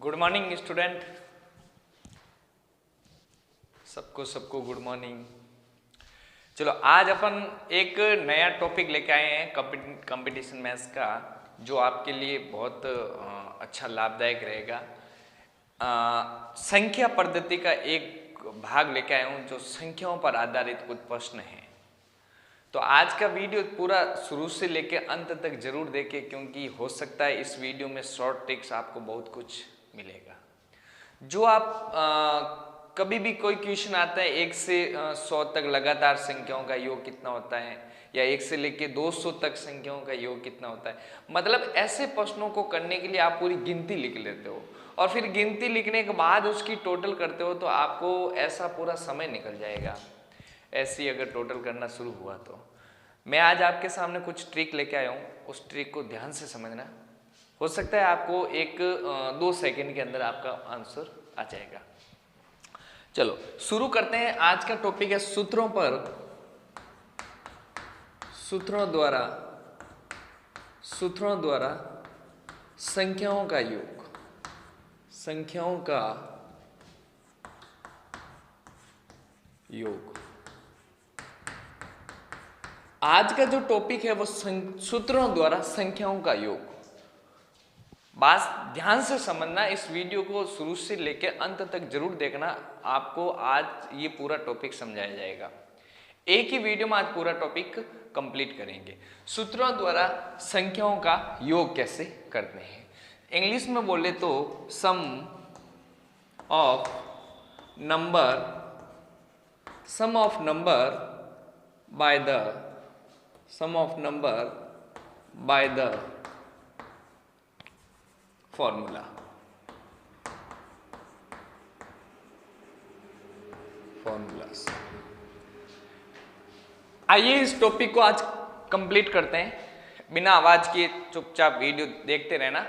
Good morning student, सबको good morning. चलो आज अपन एक नया टॉपिक लेके आए हैं कंपटीशन मैथ्स का, जो आपके लिए बहुत अच्छा लाभदायक रहेगा। संख्या पद्धति का एक भाग लेके आया हूँ जो संख्याओं पर आधारित कुछ प्रश्न हैं। तो आज का वीडियो पूरा शुरू से लेके अंत तक जरूर देखें, क्योंकि हो सकता है इस वीडियो में शॉर्ट ट्रिक्स आपको बहुत कुछ मिलेगा। जो आप कभी भी कोई क्वेश्चन आता है 1 से 100 तक लगातार संख्याओं का योग कितना होता है, या 1 से लेके 200 तक संख्याओं का योग कितना होता है, मतलब ऐसे प्रश्नों को करने के लिए आप पूरी गिनती लिख लेते हो और फिर गिनती लिखने के बाद उसकी टोटल करते हो, तो आपको ऐसा पूरा समय निकल जाएगा। ऐसी अगर टोटल करना शुरू हुआ तो मैं आज आपके सामने कुछ ट्रिक लेके आया हूँ, उस ट्रिक को ध्यान से समझना। हो सकता है आपको 1-2 सेकंड के अंदर आपका आंसर आ जाएगा। चलो शुरू करते हैं। आज का टॉपिक है सूत्रों द्वारा संख्याओं का योग। संख्याओं का योग आज का जो टॉपिक है वो सूत्रों द्वारा संख्याओं का योग। बात ध्यान से समझना, इस वीडियो को शुरू से लेकर अंत तक जरूर देखना, आपको आज ये पूरा टॉपिक समझाया जाएगा। एक ही वीडियो में आज पूरा टॉपिक कंप्लीट करेंगे। सूत्रों द्वारा संख्याओं का योग कैसे करते हैं, इंग्लिश में बोले तो sum of number by the formulas. आइए इस टॉपिक को आज कंप्लीट करते हैं। बिना आवाज के चुपचाप वीडियो देखते रहना,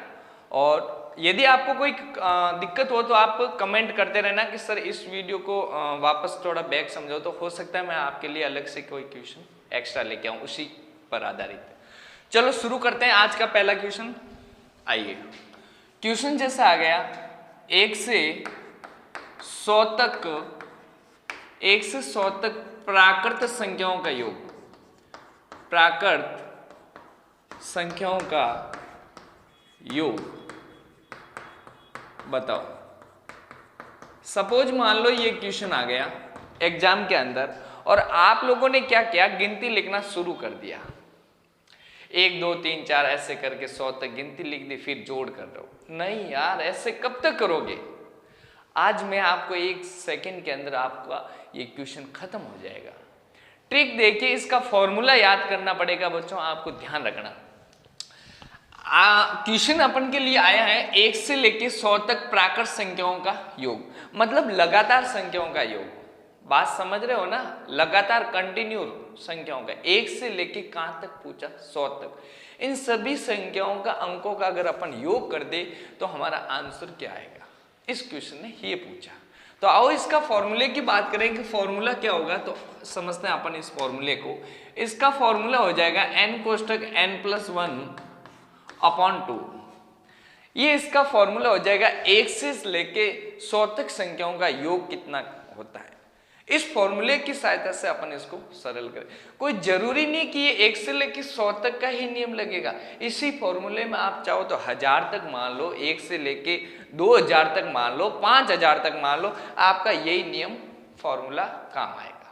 और यदि आपको कोई दिक्कत हो तो आप कमेंट करते रहना कि सर इस वीडियो को वापस थोड़ा बैक समझो, तो हो सकता है मैं आपके लिए अलग से कोई क्वेश्चन एक्स्ट्रा लेके आऊं उसी पर आधारित। चलो शुरू करते हैं आज का पहला क्वेश्चन। आइए, क्वेश्चन जैसा आ गया 1 से 100 तक प्राकृत संख्याओं का योग। प्राकृत संख्याओं का योग बताओ। सपोज मान लो ये क्वेश्चन आ गया एग्जाम के अंदर, और आप लोगों ने क्या किया, गिनती लिखना शुरू कर दिया। 1 2 3 4 ऐसे करके 100 तक गिनती लिख दी, फिर जोड़ कर रहे हो। नहीं यार, ऐसे कब तक करोगे। आज मैं आपको 1 सेकंड के अंदर आपका ये क्वेश्चन खत्म हो जाएगा। ट्रिक देखिए, इसका फॉर्मूला याद करना पड़ेगा बच्चों, आपको ध्यान रखना। क्वेश्चन अपन के लिए आया है 1 से लेके 100 तक प्राकृत संख्याओं का योग, मतलब लगातार संख्याओं का योग। बात समझ रहे हो ना, लगातार कंटिन्यू संख्याओं का। 1 से लेके कहां तक पूछा, 100 तक। इन सभी संख्याओं का अंकों का अगर अपन योग कर दे तो हमारा आंसर क्या आएगा, इस क्वेश्चन ने ये पूछा। तो आओ इसका फॉर्मूले की बात करें कि फॉर्मूला क्या होगा, तो समझते हैं अपन इस फॉर्मूले को। इसका फॉर्मूला हो जाएगा n कोष्टक n+1/2। ये इसका फॉर्मूला हो जाएगा 1 से लेके 100 तक संख्याओं का योग कितना होता है। इस फॉर्मूले की सहायता से अपन इसको सरल करें। कोई जरूरी नहीं कि ये 1 से लेके 100 तक का ही नियम लगेगा। इसी फॉर्मूले में आप चाहो तो 1000 तक मान लो, 1 से लेके 2000 तक मान लो, 5000 तक मान लो, आपका यही नियम फॉर्मूला काम आएगा।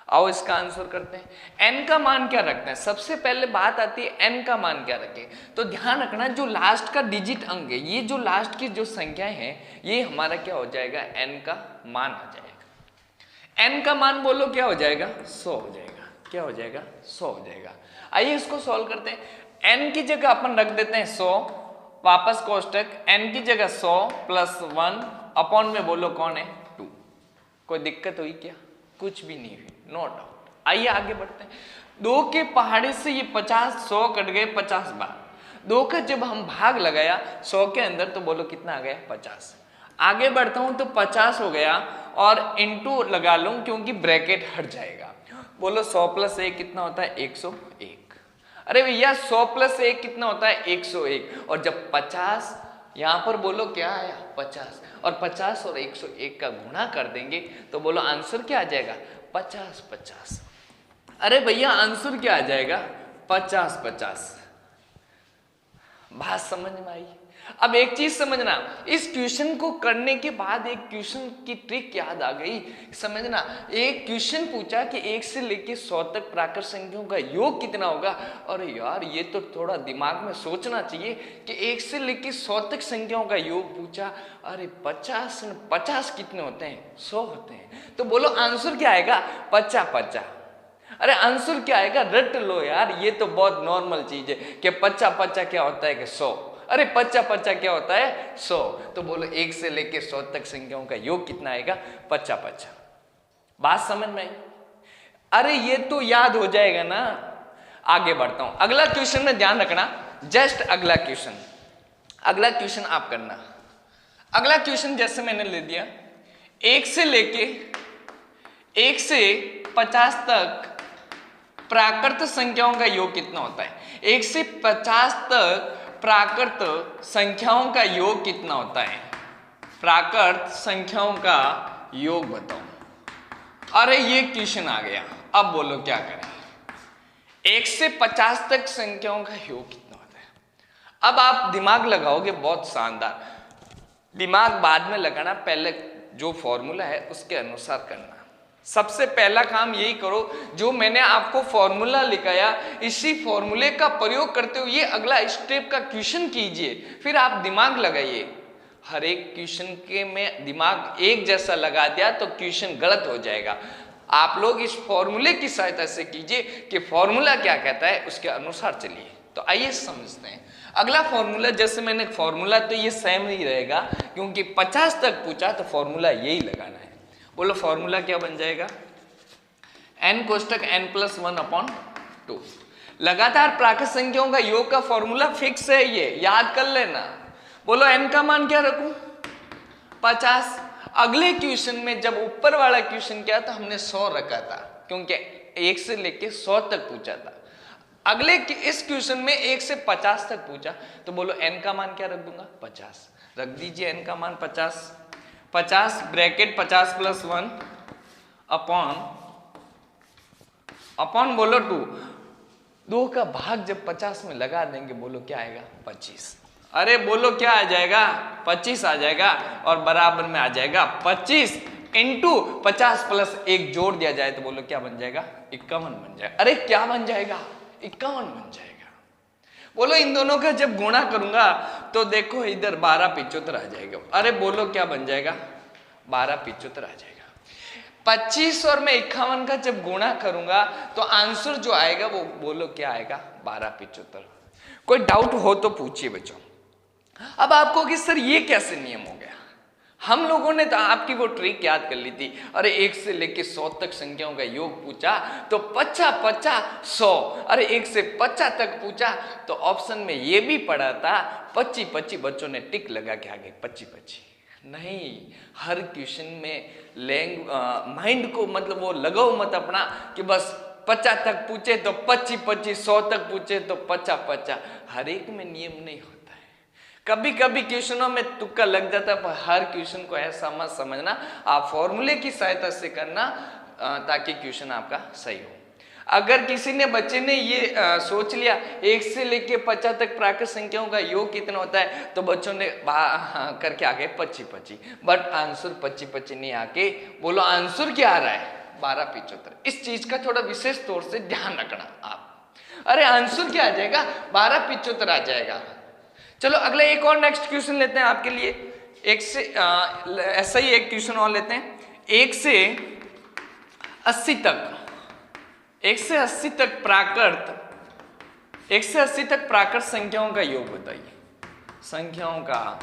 आओ इसका आंसर करते हैं। n का मान क्या रखते हैं, सबसे पहले बात आती है n का मान क्या रखें। तो ध्यान रखना, जो लास्ट का डिजिट अंक है, ये जो लास्ट की जो संख्याएं हैं, ये हमारा क्या हो जाएगा, n का मान आ जाएगा। n का मान बोलो क्या हो जाएगा, 100 हो जाएगा। क्या हो जाएगा, 100 हो जाएगा। आइए इसको सॉल्व करते हैं। n की जगह अपन रख देते हैं 100, वापस कोष्टक n की जगह 100 + 1 अपॉन में बोलो कौन है, 2। कोई दिक्कत हुई क्या, कुछ भी नहीं हुई, नो डाउट। आइए आगे बढ़ते हैं। 2 के पहाड़े से ये 50 100 कट गए 50 बार। 2 का जब हम भाग लगाया 100 के अंदर, तो बोलो कितना आ गया, 50। आगे बढ़ता हूं तो 50 हो गया, और इंटू लगा लूं क्योंकि ब्रैकेट हट जाएगा। बोलो 100 + 1 कितना होता है, 101। अरे भैया 100 + 1 कितना होता है, 101। और जब 50 यहां पर बोलो क्या आया 50, और 50 और 101 का गुणा कर देंगे तो बोलो आंसर क्या आ जाएगा 50 50। अरे भैया आंसर क्या आ जाएगा 50 50। बात समझ में आई? अब एक चीज समझना, इस क्वेश्चन को करने के बाद एक क्वेश्चन की ट्रिक याद आ गई। समझना, एक क्वेश्चन पूछा कि 1 से लेके 100 तक प्राकृत संख्याओं का योग कितना होगा। अरे यार ये तो थोड़ा दिमाग में सोचना चाहिए कि 1 से लेके 100 तक संख्याओं का योग पूछा। अरे 50 कितने होते हैं 100 होते हैं। तो बोलो आंसर क्या आएगा 50 50। अरे आंसर क्या आएगा, रट लो यार, ये तो बहुत नॉर्मल चीज है कि 50 50 क्या होता है कि 100। अरे 50 50 क्या होता है 100। तो बोलो 1 से लेके 100 तक संख्याओं का योग कितना आएगा 50 50। बात समझ में आई? अरे ये तो याद हो जाएगा ना। आगे बढ़ता हूं, अगला क्वेश्चन में ध्यान रखना, जस्ट अगला क्वेश्चन आप करना। अगला क्वेश्चन जैसे मैंने ले दिया, 1 से 50 तक प्राकृत संख्याओं का योग कितना होता है। 1 से 50 तक प्राकृत संख्याओं का योग कितना होता है, प्राकृत संख्याओं का योग बताओ। अरे ये क्वेश्चन आ गया, अब बोलो क्या करें। 1 से 50 तक संख्याओं का योग कितना होता है। अब आप दिमाग लगाओगे, बहुत शानदार। दिमाग बाद में लगाना, पहले जो फॉर्मूला है उसके अनुसार करना। सबसे पहला काम यही करो, जो मैंने आपको फॉर्मूला लिखाया इसी फॉर्मूले का प्रयोग करते हुए अगला स्टेप का क्वेश्चन कीजिए, फिर आप दिमाग लगाइए। हर एक क्वेश्चन के में दिमाग एक जैसा लगा दिया तो क्वेश्चन गलत हो जाएगा। आप लोग इस फॉर्मूले की सहायता से कीजिए कि फॉर्मूला क्या कहता है, उसके अनुसार चलिए। तो आइए समझते हैं अगला फॉर्मूला। जैसे मैंने फॉर्मूला तो ये सेम ही रहेगा, क्योंकि 50 तक पूछा तो फॉर्मूला यही लगाना है। बोलो फॉर्मूला क्या बन जाएगा, n कोष्टक n+1/2। लगातार प्राकृत संख्याओं का योग का फॉर्मूला फिक्स है, ये याद कर लेना। बोलो n का मान क्या रखूं 50। अगले क्वेश्चन में जब ऊपर वाला क्वेश्चन क्या था, हमने 100 रखा था, क्योंकि 1 से लेके 100 तक पूछा था। अगले इस क्वेश्चन में 1 से 50 तक पूछा, तो बोलो n का मान क्या रख दूंगा 50। रख दीजिए n का मान 50 ब्रैकेट 50 + 1 अपॉन बोलो 2 का भाग जब 50 में लगा देंगे, बोलो क्या आएगा 25। अरे बोलो क्या आ जाएगा 25 आ जाएगा, और बराबर में आ जाएगा 25 × 50 + 1 जोड़ दिया जाए तो बोलो क्या बन जाएगा 51 बन जाएगा। अरे क्या बन जाएगा 51 बन जाएगा। बोलो इन दोनों का जब गुणा करूंगा तो देखो इधर 12 75 आ जाएगा। अरे बोलो क्या बन जाएगा 12 75 आ जाएगा। 25 और मैं 51 का जब गुणा करूंगा तो आंसर जो आएगा वो बोलो क्या आएगा 12 75। कोई डाउट हो तो पूछिए बच्चों। अब आपको कि सर ये कैसे नियम हो गया, हम लोगों ने तो आपकी वो ट्रिक याद कर ली थी। अरे 1 से लेके 100 तक संख्याओं का योग पूछा तो 50 50 100। अरे 1 से 50 तक पूछा तो ऑप्शन में ये भी पड़ा था 25 25, बच्चों ने टिक लगा के आगे 25 25। नहीं, हर क्वेश्चन में माइंड को मतलब वो लगाओ मत अपना कि बस 50 तक पूछे तो 25 25, 100 तक पूछे तो 50 50। हर एक में नियम नहीं होता है, कभी कभी क्वेश्चनों में तुक्का लग जाता है, पर हर क्वेश्चन को ऐसा मत समझना। आप फॉर्मूले की सहायता से करना ताकि क्वेश्चन आपका सही हो। अगर किसी ने बच्चे ने ये सोच लिया 1 से लेके 50 तक प्राकृत संख्याओं का योग कितना होता है, तो बच्चों ने करके आ गए 25 25, बट आंसर 25 25 नहीं आके बोलो आंसर क्या आ रहा है 12 75। इस चीज का थोड़ा विशेष तौर से ध्यान रखना आप। अरे आंसर क्या आ जाएगा 12 75 आ जाएगा। चलो अगला एक और नेक्स्ट क्वेश्चन लेते हैं आपके लिए। एक से ऐसा ही एक क्वेश्चन और लेते हैं। 1 से 80 तक 1 से 80 तक प्राकृत संख्याओं का योग बताइए। संख्याओं का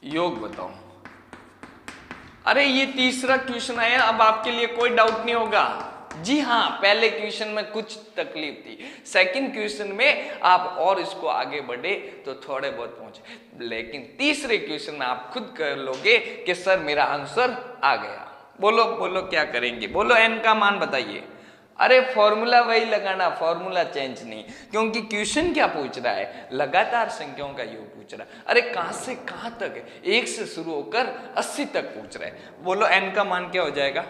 योग बताओ। अरे ये तीसरा क्वेश्चन आया, अब आपके लिए कोई डाउट नहीं होगा। जी हाँ, पहले क्वेश्चन में कुछ तकलीफ थी, सेकंड क्वेश्चन में आप और इसको आगे बढ़े तो थोड़े बहुत पहुंचे, लेकिन तीसरे क्वेश्चन में आप खुद कर लोगे कि सर मेरा आंसर आ गया। बोलो बोलो क्या करेंगे, बोलो n का मान बताइए। अरे फॉर्मूला वही लगाना, फॉर्मूला चेंज नहीं, क्योंकि क्वेश्चन क्या पूछ रहा है, लगातार संख्याओं का योग पूछ रहा है। अरे कहां से कहां तक है, 1 से शुरू होकर 80 तक पूछ रहा है। बोलो n का मान क्या हो जाएगा,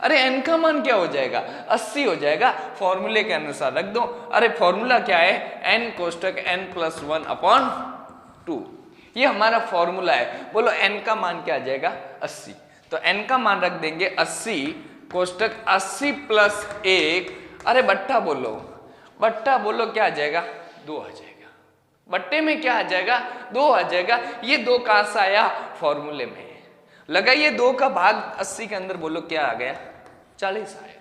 अरे n का मान क्या हो जाएगा, 80 हो जाएगा, फॉर्मूले के अनुसार रख दो। अरे फॉर्मूला क्या है, n कोष्टक n+1/2, ये हमारा फॉर्मूला है। बोलो n का मान क्या आ जाएगा, 80, तो n का मान रख देंगे 80 कोष्टक 80 + 1, अरे बट्टा बोलो, बट्टा बोलो, क्या आ जाएगा, 2 आ जाएगा। बट्टे में क्या आ जाएगा, 2 आ जाएगा। ये 2 कहां से आया, फॉर्मूले में लगाइए, 2 का भाग 80 के अंदर, बोलो क्या आ गया, 40 आया।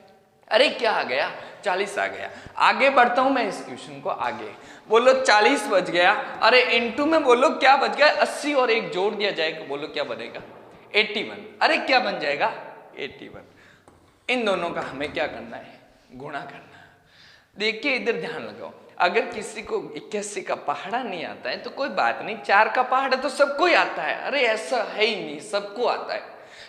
अरे क्या आ गया, 40 आ गया। आगे बढ़ता हूं मैं इस क्वेश्चन को आगे, बोलो 40 बच गया, अरे इनटू में बोलो क्या बच गया, 80 और 1 जोड़ दिया जाएगा, बोलो क्या बनेगा, 81। अरे क्या बन जाएगा, 81। इन दोनों का हमें क्या करना है, गुणा करना है। देखिए इधर ध्यान लगाओ, अगर किसी को 81 का पहाड़ा नहीं आता है तो कोई बात नहीं, 4 का पहाड़ा तो सबको ही आता है। अरे ऐसा है ही नहीं, सबको आता है,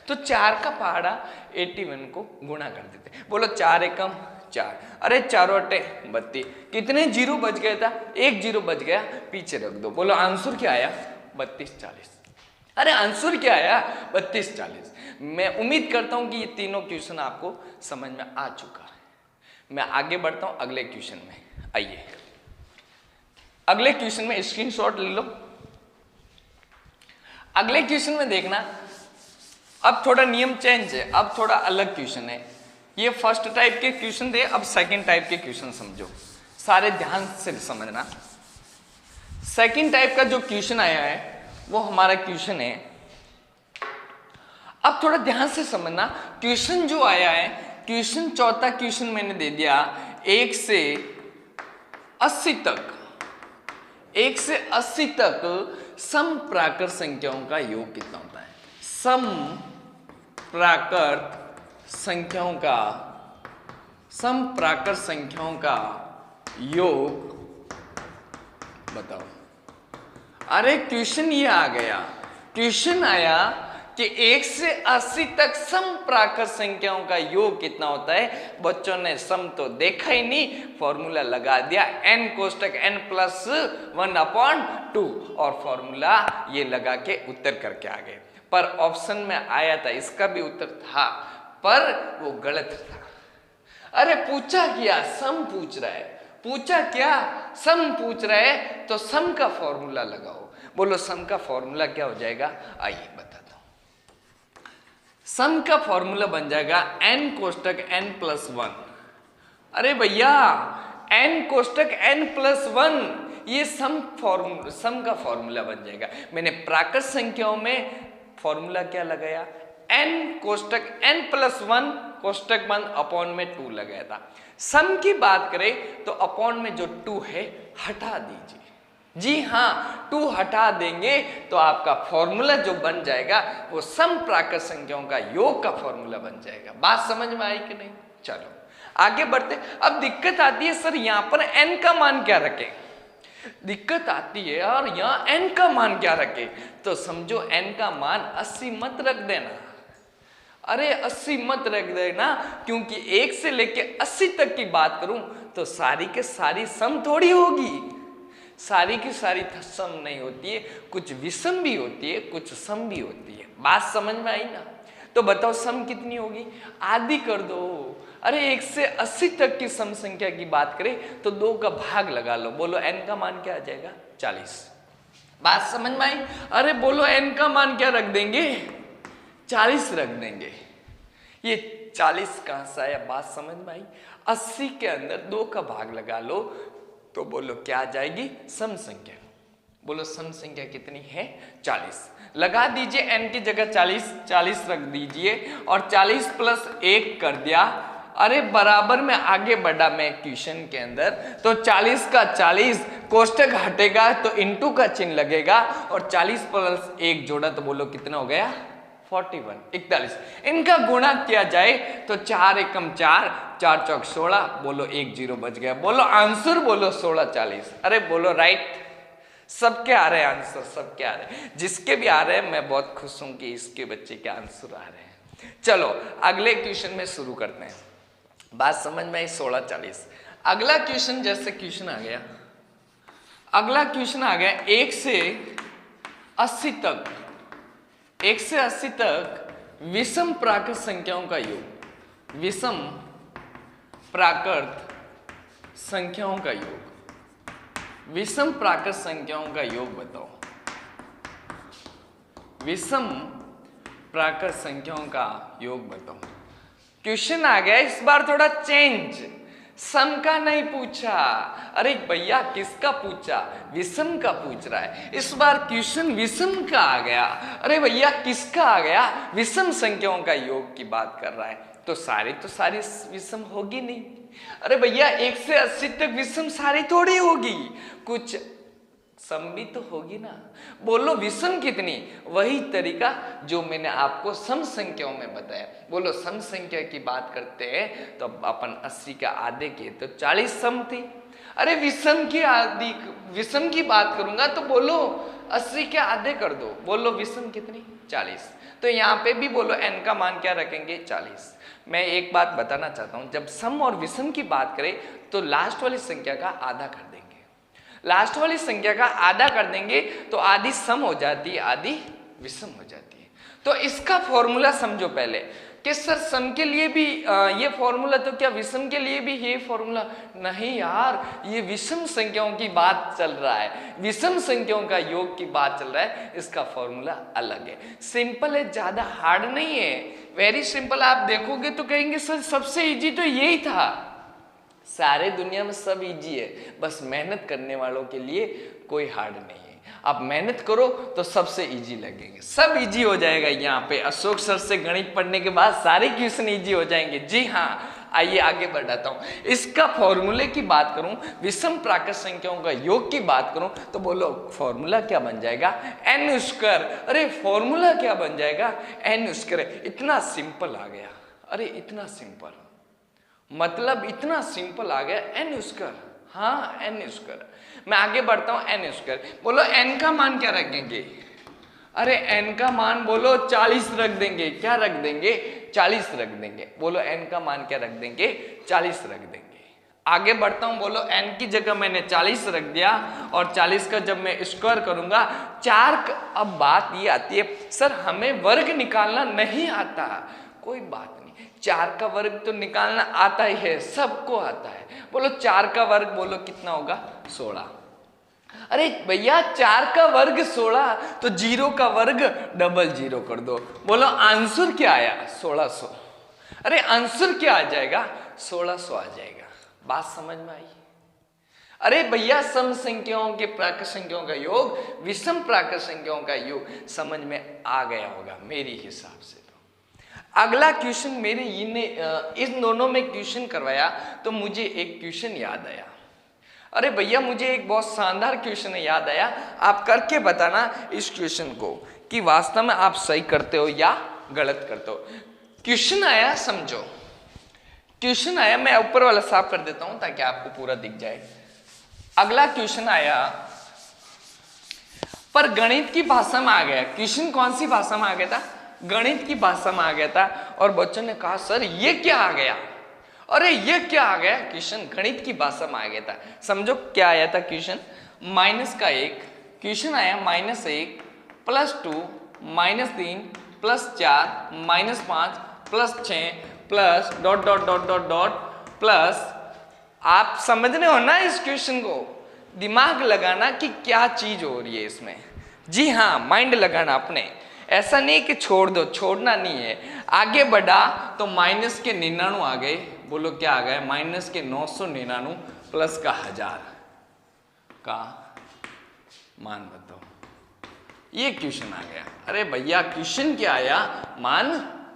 तो 4 का पहाड़ा 81 को गुणा कर देते हैं। बोलो 4 एकम 4, अरे 4 अटे 32, कितने जीरो बच गया था, 1 जीरो बच गया, पीछे रख दो। बोलो आंसर क्या आया, 32 40। अरे आंसर क्या आया, 32 40। मैं उम्मीद करता हूं कि ये तीनों क्वेश्चन आपको समझ में आ चुका है। मैं आगे बढ़ता हूं अगले क्वेश्चन में। आइए अगले क्वेश्चन में स्क्रीनशॉट ले लो। अगले क्वेश्चन में देखना, अब थोड़ा नियम चेंज है, अब थोड़ा अलग क्वेश्चन है। ये फर्स्ट टाइप के क्वेश्चन थे, अब सेकंड टाइप के क्वेश्चन समझो, सारे ध्यान से समझना। सेकंड टाइप का जो क्वेश्चन आया है वो हमारा क्वेश्चन है, अब थोड़ा ध्यान से समझना। क्वेश्चन जो आया है, क्वेश्चन चौथा क्वेश्चन मैंने दे दिया, 1 से 80 तक, 1 से 80 तक सम प्राकृत संख्याओं का योग कितना होता है, सम प्राकृत संख्याओं का, सम प्राकृत संख्याओं का योग बताओ। अरे क्वेश्चन ये आ गया, क्वेश्चन आया कि 1 से 80 तक सम प्राकृत संख्याओं का योग कितना होता है। बच्चों ने सम तो देखा ही नहीं, फॉर्मूला लगा दिया, n कोष्टक n+1/2, और फॉर्मूला ये लगा के उत्तर करके आ गए। पर ऑप्शन में आया था, इसका भी उत्तर था, पर वो गलत था। अरे पूछा क्या, सम पूछ रहा है, पूछा क्या, सम पूछ रहा है, तो सम का फॉर्मूला लगाओ। बोलो सम का फॉर्मूला क्या हो जाएगा, आइए बताता हूं। सम का फॉर्मूला बन जाएगा n कोष्टक n+1। अरे भैया n कोष्टक n+1, ये सम का फॉर्मूला बन जाएगा। मैंने प्राकृत संख्याओं में फॉर्मूला क्या लगाया, n कोष्टक n+1 कोष्टक बंद अपॉन में 2 लगाया था। सम की बात करें तो अपॉन में जो 2 है हटा दीजिए, जी हाँ 2 हटा देंगे तो आपका फॉर्मूला जो बन जाएगा वो सम प्राकृत संख्याओं का योग का फॉर्मूला बन जाएगा। बात समझ में आई कि नहीं, चलो आगे बढ़ते। अब दिक्कत आती है, सर यहां पर n का मान क्या रखें, दिक्कत आती है यार यहाँ n का मान क्या रखे, तो समझो n का मान 80 मत रख देना। अरे 80 मत रख देना, क्योंकि 1 से लेके 80 तक की बात करूं तो सारी के सारी सम थोड़ी होगी, सारी की सारी सम नहीं होती है, कुछ विषम भी होती है, कुछ सम भी होती है। बात समझ में आई ना, तो बताओ सम कितनी होगी, आधी कर दो। अरे 1 से 80 तक की सम संख्या की बात करें तो 2 का भाग लगा लो, बोलो n का मान क्या आ जाएगा, 40। बात समझ में आई, अरे बोलो n का मान क्या रख देंगे, 40 रख देंगे। ये 40 कहां से आया, बात समझ में आई। 80 के अंदर 2 का भाग लगा लो तो बोलो क्या आ जाएगी, सम संख्या। बोलो सम संख्या कितनी है, 40। लगा दीजिए n की जगह 40 रख दीजिए और 40 + 1 कर दिया। अरे बराबर में आगे बढ़ा मैं क्वेश्चन के अंदर, तो 40 का 40 कोष्टक हटेगा तो इंटू का चिन्ह लगेगा और 40 + 1 जोड़ा तो बोलो कितना हो गया, 41। इनका गुणा किया जाए तो 4 एकम 4, 4 चौक 16, बोलो 1 जीरो बच गया। बोलो आंसर, बोलो 16 40। अरे बोलो राइट, सबके आ रहे हैं आंसर, सबके आ रहे हैं, जिसके भी आ रहे हैं मैं बहुत खुश हूं कि इसके बच्चे के आंसर आ रहे हैं। चलो अगले क्वेश्चन में शुरू करते हैं। बात समझ में आई? 1640। अगला क्वेश्चन, जैसे क्वेश्चन आ गया, अगला क्वेश्चन आ गया 1 से 80 तक, 1 से 80 तक विषम प्राकृत संख्याओं का योग, विषम प्राकृत संख्याओं का योग, विषम प्राकृत संख्याओं का योग बताओ। विषम प्राकृत संख्याओं का योग बताओ। क्वेश्चन आ गया इस बार थोड़ा चेंज, सम का नहीं पूछा। अरे भैया किसका पूछा? विषम का पूछ रहा है। इस बार क्वेश्चन विषम का आ गया। अरे भैया किसका आ गया? विषम संख्याओं का योग की बात कर रहा है। तो सारी विषम होगी नहीं। अरे भैया 1 से 80 तक विषम सारी थोड़ी होगी, कुछ सम भी तो होगी ना। बोलो विषम कितनी? वही तरीका जो मैंने आपको सम संख्याओं में बताया। बोलो सम संख्या की बात करते हैं तो अपन 80 का आधे किए तो 40 सम थी। अरे विषम की बात करूंगा तो बोलो 80 के आधे कर दो। बोलो विषम कितनी? 40। तो यहाँ पे भी बोलो n का मान क्या रखेंगे? 40। मैं एक बात बताना चाहता हूं, जब सम और विषम की बात करें तो लास्ट वाली संख्या का आधा कर देंगे। लास्ट वाली संख्या का आधा कर देंगे तो आधी सम हो जाती है, आधी विषम हो जाती है। तो इसका फॉर्मूला समझो पहले कि सर सम के लिए भी ये फॉर्मूला, तो क्या विषम के लिए भी ये फॉर्मूला? नहीं यार, ये विषम संख्याओं की बात चल रहा है, विषम संख्याओं का योग की बात चल रहा है। इसका फॉर्मूला अलग है, सिंपल है, ज्यादा हार्ड नहीं है, वेरी सिंपल। आप देखोगे तो कहेंगे सर सबसे इजी तो यही था। सारे दुनिया में सब इजी है, बस मेहनत करने वालों के लिए कोई हार्ड नहीं है। आप मेहनत करो तो सबसे इजी लगेंगे, सब इजी हो जाएगा। यहाँ पे अशोक सर से गणित पढ़ने के बाद सारे क्वेश्चन इजी हो जाएंगे। जी हाँ, आइए आगे बढ़ाता हूँ। इसका फॉर्मूले की बात करूं, विषम प्राकृत संख्याओं का योग की बात करूं तो बोलो फॉर्मूला क्या बन जाएगा? n square. अरे फॉर्मूला क्या बन जाएगा? n square. इतना सिंपल आ गया। अरे इतना सिंपल, मतलब इतना सिंपल आ गया n स्क्वायर। हाँ n स्क्वायर। मैं आगे बढ़ता हूं, n स्क्वायर। बोलो n का मान क्या रखेंगे? अरे n का मान बोलो 40 रख देंगे। क्या रख देंगे? 40 रख देंगे। बोलो n का मान क्या रख देंगे? 40 रख देंगे। आगे बढ़ता हूं, बोलो n की जगह मैंने 40 रख दिया और 40 का जब मैं स्क्वायर करूंगा 4। अब बात ये आती है सर हमें वर्ग निकालना नहीं आता। कोई बात नहीं, 4 का वर्ग तो निकालना आता ही है, सबको आता है। बोलो 4 का वर्ग, बोलो कितना होगा? 16। अरे भैया 4 का वर्ग 16, तो 0 का वर्ग डबल 0 कर दो। बोलो आंसर क्या आया? 1600। अरे आंसर क्या आ जाएगा? 1600 आ जाएगा। बात समझ में आई? अरे भैया सम संख्याओं के प्राकृत संख्याओं का योग, विषम प्राकृत संख्याओं का योग समझ में आ गया होगा मेरी हिसाब से। अगला क्वेश्चन मेरे इन दोनों में क्वेश्चन करवाया तो मुझे एक क्वेश्चन याद आया। अरे भैया मुझे एक बहुत शानदार क्वेश्चन याद आया, आप करके बताना इस क्वेश्चन को कि वास्तव में आप सही करते हो या गलत करते हो। क्वेश्चन आया, समझो क्वेश्चन आया, मैं ऊपर वाला साफ कर देता हूं ताकि आपको पूरा दिख जाए। अगला क्वेश्चन आया पर गणित की भाषा में आ गया। क्वेश्चन कौन सी भाषा में आ गया था? गणित की भाषा में आ गया था। और बच्चों ने कहा सर ये क्या आ गया? अरे ये क्या आ गया? क्वेश्चन गणित की भाषा में आ गया था। समझो क्या आया था क्वेश्चन? -1 क्वेश्चन आया, -1 +2 -3 +4 -5 +6 plus dot dot dot dot dot plus. आप समझ रहे हो ना इस क्वेश्चन को? दिमाग लगाना कि क्या चीज हो रही है इसमें। जी हाँ, माइंड लगाना अपने। ऐसा नहीं कि छोड़ दो, छोड़ना नहीं है। आगे बढ़ा तो -99 आ गए। बोलो क्या आ गए? -999 प्लस का 1000 का मान बताओ। ये क्वेश्चन आ गया। अरे भैया क्वेश्चन क्या आया? मान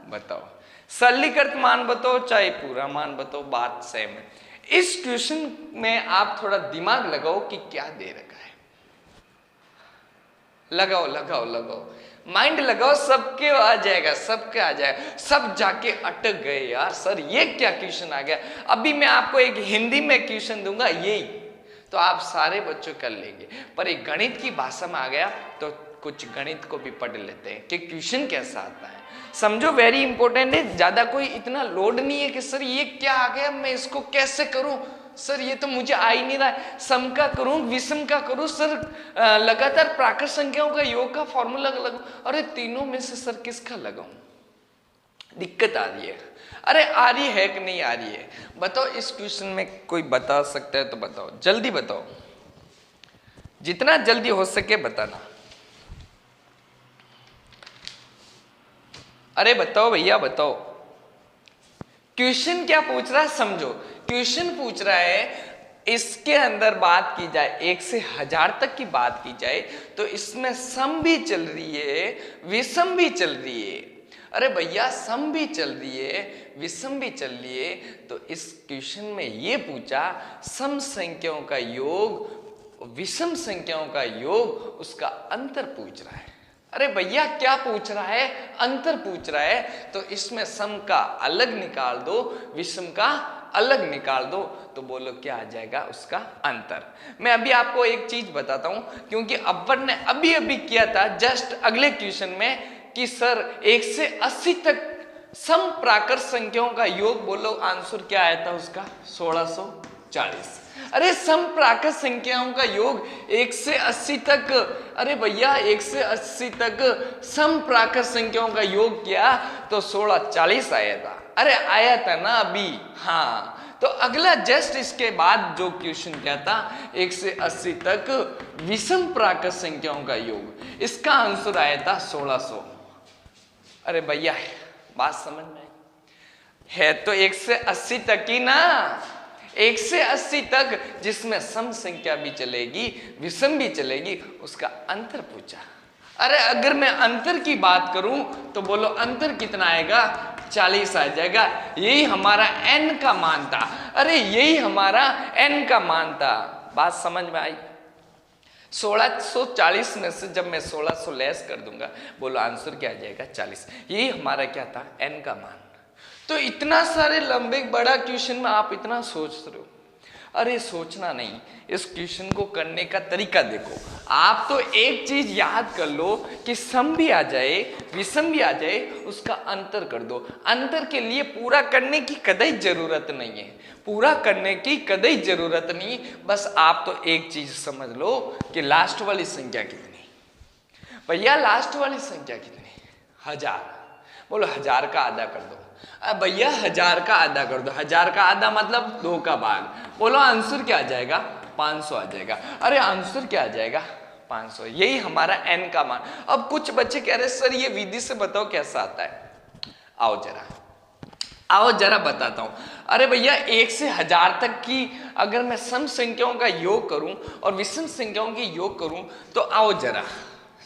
बताओ। सरलीकृत मान बताओ चाहे पूरा मान बताओ, बात सेम है। इस क्वेश्चन में आप थोड़ा दिमाग लगाओ कि क्या दे रखा है। लगाओ लगाओ लगाओ, माइंड लगाओ, सबके आ जाएगा, सबके आ जाएगा। सब जाके अटक गए यार, सर ये क्या क्वेश्चन आ गया। अभी मैं आपको एक हिंदी में क्वेश्चन दूंगा, यही तो आप सारे बच्चों कर लेंगे। पर एक गणित की भाषा में आ गया तो कुछ गणित को भी पढ़ लेते हैं कि क्वेश्चन कैसा आता है। समझो, वेरी इंपॉर्टेंट है। ज्यादा कोई इतना लोड नहीं है कि सर ये क्या आ गया, मैं इसको कैसे करूं, सर ये तो मुझे आ ही नहीं रहा है, सम का करूं विषम का करूं, सर लगातार प्राकृत संख्याओं का योग का फॉर्मूला लगाऊं, अरे तीनों में से सर किसका लगाऊं, दिक्कत आ रही है। अरे आ रही है कि नहीं आ रही है, बताओ। इस क्वेश्चन में कोई बता सकता है तो बताओ, जल्दी बताओ, जितना जल्दी हो सके बताना। अरे बताओ भैया बताओ, क्वेश्चन क्या पूछ रहा है समझो। क्वेश्चन पूछ रहा है इसके अंदर बात की जाए 1 से 1000 तक की बात की जाए तो इसमें सम भी चल रही है विषम भी चल रही है। अरे भैया सम भी चल रही है विषम भी चल रही है, तो इस क्वेश्चन में ये पूछा सम संख्याओं का योग विषम संख्याओं का योग, उसका अंतर पूछ रहा है। अरे भैया क्या पूछ रहा है, अंतर पूछ रहा है, तो इसमें सम का अलग निकाल दो विषम का अलग निकाल दो, तो बोलो क्या आ जाएगा उसका अंतर। मैं अभी आपको एक चीज बताता हूं, क्योंकि अव्वल ने अभी अभी किया था जस्ट अगले क्वेश्चन में कि सर 1 से 80 तक सम प्राकृत संख्याओं का योग, बोलो आंसर क्या आया था उसका 1640। अरे सम प्राकृत संख्याओं का योग 1 से 80 तक, अरे भैया 1 से 80 तक सम प्राकृत संख्याओं का योग किया तो 1640 आया था। अरे आया था ना अभी, हाँ। तो अगला जस्ट इसके बाद जो क्वेश्चन क्या था 1 से 80 तक विषम प्राकृत संख्याओं का योग, इसका आंसर आया था 1600। अरे भैया बात समझ में है तो 1 से 80 तक ही ना, 1 से 80 तक जिसमें सम संख्या भी चलेगी विषम भी चलेगी, उसका अंतर पूछा। अरे अगर मैं अंतर की बात करूं तो बोलो अंतर कितना आएगा, 40 आ जाएगा। यही हमारा n का मान था। अरे यही हमारा n का मान था। बात समझ में आई। 1640 में से जब मैं 1600 लेस कर दूंगा, बोलो आंसर क्या आ जाएगा 40। यही हमारा क्या था n का मान। तो इतना सारे लंबे बड़ा क्वेश्चन में आप इतना सोच रहे हो, अरे सोचना नहीं, इस क्वेश्चन को करने का तरीका देखो। आप तो एक चीज याद कर लो कि सम भी आ जाए विषम भी आ जाए, उसका अंतर कर दो। अंतर के लिए पूरा करने की कतई जरूरत नहीं है, पूरा करने की कतई जरूरत नहीं। बस आप तो एक चीज समझ लो कि लास्ट वाली संख्या कितनी, भैया लास्ट वाली संख्या कितनी, 1000। बोलो 1000 का आधा कर दो। अब भैया 1000 का आधा कर दो, 1000 का आधा मतलब 2 का भाग। बोलो आंसर क्या आ जाएगा 500 आ जाएगा। अरे आंसर क्या आ जाएगा 500। यही हमारा n का मान। अब कुछ बच्चे कह रहे सर ये विधि से बताओ कैसा आता है, आओ जरा बताता हूं। अरे भैया 1 से 1000 तक की अगर मैं सम संख्याओं का योग करूं और विषम संख्याओं की योग करूं तो आओ जरा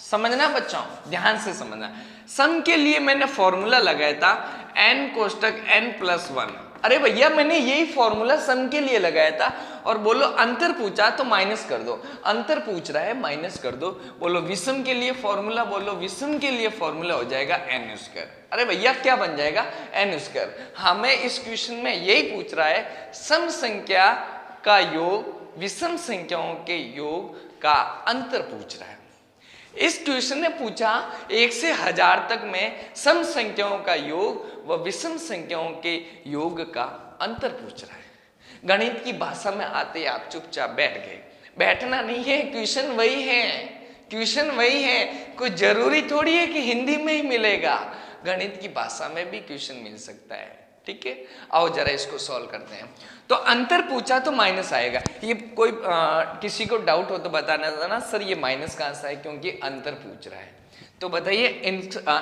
समझना बच्चों, ध्यान से समझना। सम के लिए मैंने फॉर्मूला लगाया था n कोष्टक n+1। अरे भैया मैंने यही फॉर्मूला सम के लिए लगाया था। और बोलो अंतर पूछा तो माइनस कर दो, अंतर पूछ रहा है माइनस कर दो। बोलो विषम के लिए फॉर्मूला, बोलो विषम के लिए फॉर्मूला हो जाएगा n²। अरे भैया क्या बन जाएगा n²। हमें इस क्वेश्चन में यही पूछ रहा है सम संख्या का योग विषम संख्याओं के योग का अंतर पूछ रहा है। इस क्वेश्चन ने पूछा 1 से 1000 तक में सम संख्याओं का योग व विषम संख्याओं के योग का अंतर पूछ रहा है। गणित की भाषा में आते आप चुपचाप बैठ गए, बैठना नहीं है, क्वेश्चन वही है, क्वेश्चन वही है। कोई जरूरी थोड़ी है कि हिंदी में ही मिलेगा, गणित की भाषा में भी क्वेश्चन मिल सकता है। ठीक है, आओ जरा इसको सॉल्व करते हैं। तो अंतर पूछा तो माइनस आएगा। ये कोई किसी को डाउट हो तो बताना था ना सर ये माइनस कहां से है, क्योंकि अंतर पूछ रहा है। तो बताइए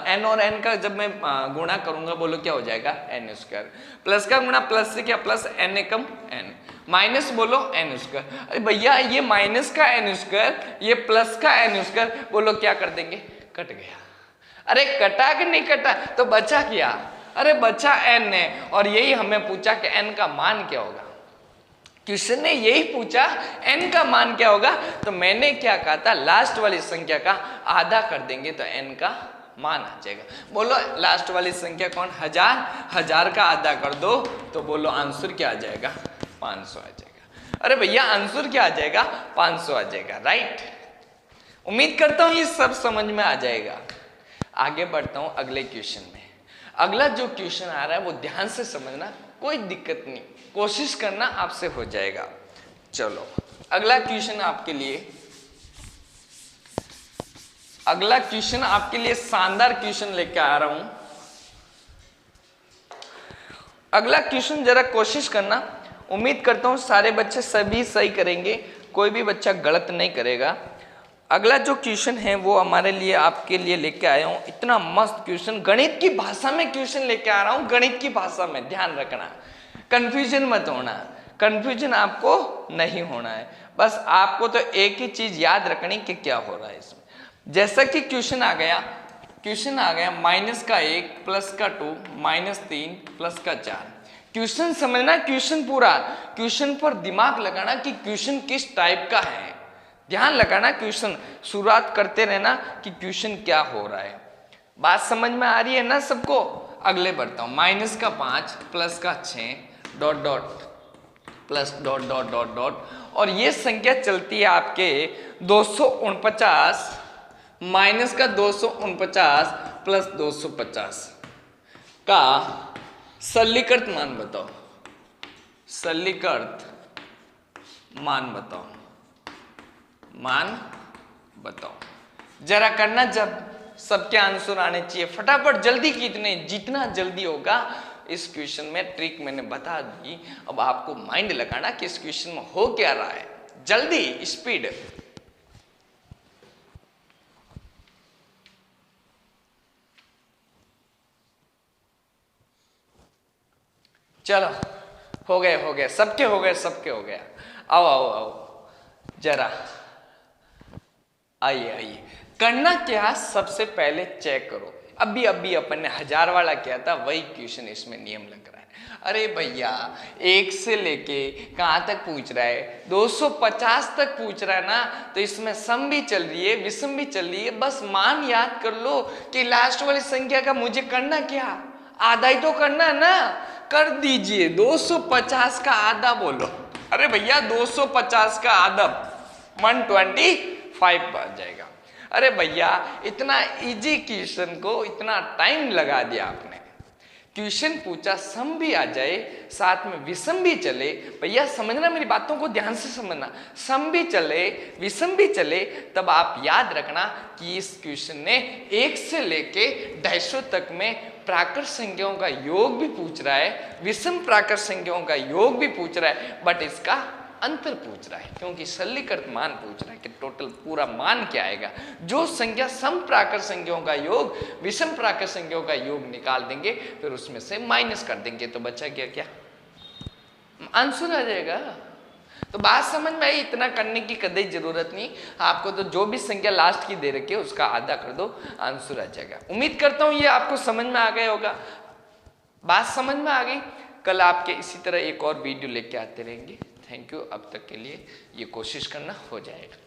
n और n का जब मैं गुणा करूंगा बोलो क्या हो जाएगा n²। प्लस का गुणा प्लस से क्या, प्लस n एकम n, माइनस बोलो n²। अरे भैया ये माइनस का n², ये प्लस का n², बोलो क्या कर देंगे, कट गया। अरे कटा कि नहीं कटा, तो बचा क्या, अरे बचा n है। और यही हमें पूछा कि n का मान क्या होगा, क्वेश्चन ने यही पूछा n का मान क्या होगा। तो मैंने क्या कहा था लास्ट वाली संख्या का आधा कर देंगे तो n का मान आ जाएगा। बोलो लास्ट वाली संख्या कौन, 1000, 1000 का आधा कर दो तो बोलो आंसर क्या आ जाएगा 500 आ जाएगा। अरे भैया आंसर क्या आ जाएगा 500 आ जाएगा, राइट। उम्मीद करता हूं ये सब समझ में आ जाएगा। आगे बढ़ता हूं अगले क्वेश्चन में। अगला जो क्वेश्चन आ रहा है वो ध्यान से समझना, कोई दिक्कत नहीं, कोशिश करना, आपसे हो जाएगा। चलो अगला क्वेश्चन आपके लिए, अगला क्वेश्चन आपके लिए शानदार क्वेश्चन लेके आ रहा हूं। अगला क्वेश्चन जरा कोशिश करना, उम्मीद करता हूं सारे बच्चे सभी सही करेंगे, कोई भी बच्चा गलत नहीं करेगा। अगला जो क्वेश्चन है वो हमारे लिए आपके लिए लेके आया हूं, इतना मस्त क्वेश्चन, गणित की भाषा में क्वेश्चन लेके आ रहा हूं, गणित की भाषा में, ध्यान रखना, कंफ्यूजन मत होना, कंफ्यूजन आपको नहीं होना है, बस आपको तो एक ही चीज याद रखनी कि क्या हो रहा है इसमें। जैसा कि क्वेश्चन आ गया माइनस का 1 प्लस का 2 माइनस 3 प्लस का 4। क्वेश्चन समझना, क्वेश्चन पूरा, क्वेश्चन पर दिमाग लगाना कि क्वेश्चन किस टाइप का है, ध्यान लगाना, क्वेश्चन शुरुआत करते रहना कि क्वेश्चन क्या हो रहा है। बात समझ में आ रही है ना सबको? अगले बढ़ता हूं, माइनस का 5 प्लस का 6 dot dot plus dot dot dot dot, और ये संख्या चलती है आपके 249 माइनस का 249 प्लस 250 का सरलीकृत मान बताओ, सरलीकृत मान बताओ, मान बताओ। जरा करना, जब सबके आंसर आने चाहिए फटाफट, जल्दी, कितने जितना जल्दी होगा। इस क्वेश्चन में ट्रिक मैंने बता दी, अब आपको माइंड लगाना कि इस क्वेश्चन में हो क्या रहा है, जल्दी, स्पीड। चलो हो गए, सबके हो गया। आओ जरा आइए। करना क्या, सबसे पहले चेक करो, अभी अपन ने 1000 वाला किया था, वही क्वेश्चन इसमें नियम लग रहा है। अरे भैया 1 से लेके कहां तक पूछ रहा है, 250 तक पूछ रहा है ना, तो इसमें सम भी चल रही है, विषम भी चल रही है, बस मान याद कर लो कि लास्ट वाली संख्या का मुझे करना क्या, आधा ही तो करना है ना, कर दीजिए। 250 का आधा बोलो, अरे भैया 250 का आधा 125 आ जाएगा। अरे भैया इतना इजी क्वेश्चन को इतना टाइम लगा दिया आपने, क्वेश्चन पूछा सम भी आ जाए साथ में विषम भी चले, भैया समझना, मेरी बातों को ध्यान से समझना, सम भी चले विषम भी चले, तब आप याद रखना कि इस क्वेश्चन ने 1 से लेके 250 तक में प्राकृत संख्याओं का योग भी पूछ रहा है, विषम प्राकृत संख्याओं का योग भी पूछ रहा है, बट इसका अंतर पूछ रहा है, क्योंकि सरलीकृत मान पूछ रहा है कि टोटल पूरा मान क्या आएगा। जो संख्या सम प्राकृत संख्याओं का योग विषम प्राकृत संख्याओं का योग निकाल देंगे, फिर उसमें से माइनस कर देंगे, तो बचा क्या आंसर आ जाएगा। तो बात समझ में आई, इतना करने की कदई जरूरत नहीं आपको, तो जो भी संख्या लास्ट की दे रखी है उसका आधा कर दो, आंसर आ जाएगा। उम्मीद करता हूं ये आपको समझ में आ गया होगा, बात समझ में आ गई। कल आपके इसी तरह एक और वीडियो लेके आते रहेंगे। थैंक यू, अब तक के लिए ये कोशिश करना हो जाएगा।